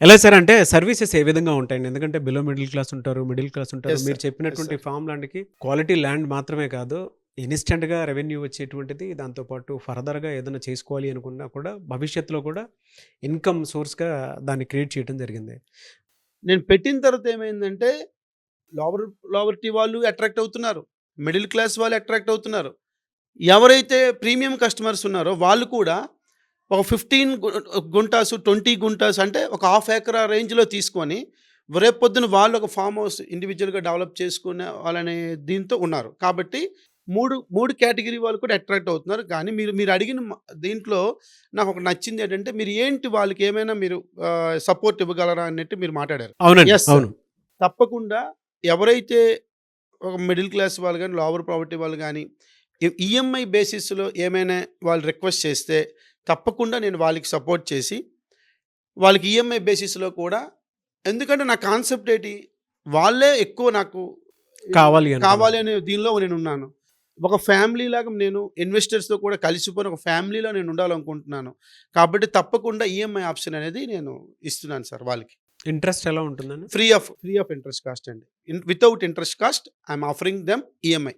ఎలా సార్ అంటే సర్వీసెస్ ఏ విధంగా ఉంటాయండి? ఎందుకంటే బిలో మిడిల్ క్లాస్ ఉంటారు, మిడిల్ క్లాస్ ఉంటారు. యెస్ మీరు సార్. యెస్ చెప్పినటువంటి సార్. ఫార్మ్ ల్యాండ్‌కి క్వాలిటీ ల్యాండ్ మాత్రమే కాదు, ఇన్‌స్టంట్‌గా రెవెన్యూ వచ్చేటువంటిది. దాంతో పాటు ఫర్దర్‌గా ఏదైనా చేసుకోవాలి అనుకున్నా కూడా భవిష్యత్తులో కూడా ఇన్‌కమ్ సోర్స్‌గా దాన్ని క్రియేట్ చేయడం జరిగింది. నేను పెట్టిన తర్వాత ఏమైందంటే లోవర్ లోవర్టీ వాళ్ళు అట్రాక్ట్ అవుతున్నారు. మిడిల్ క్లాస్ వాళ్ళు అట్రాక్ట్ అవుతున్నారు. ఎవరైతే ప్రీమియం కస్టమర్స్ ఉన్నారో వాళ్ళు కూడా ఒక 15 గుంటాసు, 20 గుంటాస్ అంటే ఒక హాఫ్ ఎకరా రేంజ్‌లో తీసుకొని రేపొద్దున వాళ్ళు ఒక ఫార్మ్ హౌస్ ఇండివిడ్యువల్‌గా డెవలప్ చేసుకునే వాళ్ళనే దీంతో ఉన్నారు. కాబట్టి 3 కేటగరీ వాళ్ళు కూడా అట్రాక్ట్ అవుతున్నారు. కానీ మీరు మీరు అడిగిన దీంట్లో నాకొకటి నచ్చింది ఏంటంటే మీరు ఏంటి వాళ్ళకి ఏమైనా మీరు సపోర్ట్ ఇవ్వగలరా అన్నట్టు మీరు మాట్లాడారు. అవునండి. Yes sir. అవును. తప్పకుండా ఎవరైతే ఒక మిడిల్ క్లాస్ వాళ్ళు గాని, లోవర్ ప్రాపర్టీ వాళ్ళు గాని, ఈఎంఐ బేసిస్‌లో ఏమైనా వాళ్ళు రిక్వెస్ట్ చేస్తే, తప్పకుండా నేను వాళ్ళకి సపోర్ట్ చేసి, వాళ్ళకి ఈఎంఐ బేసిస్‌లో కూడా ఎందుకంటే నా కాన్సెప్ట్ ఏటి, వాళ్ళే ఎక్కువ నాకు కావాలి అనుకున్నారు. కావాలి అనే దీనిలో నేనున్నాను. ఒక ఫ్యామిలీలాగా నేను ఇన్వెస్టర్స్‌తో కూడా కలిసిపోయిన ఒక ఫ్యామిలీలో నేను ఉండాలనుకుంటున్నాను. కాబట్టి తప్పకుండా ఈఎంఐ ఆప్షన్ అనేది నేను ఇస్తున్నాను సార్ వాళ్ళకి. ఇంట్రెస్ట్ ఎలా ఉంటుందండి? ఫ్రీ ఆఫ్ ఇంట్రెస్ట్ కాస్ట్ అండి. Without interest cost I am offering them EMI.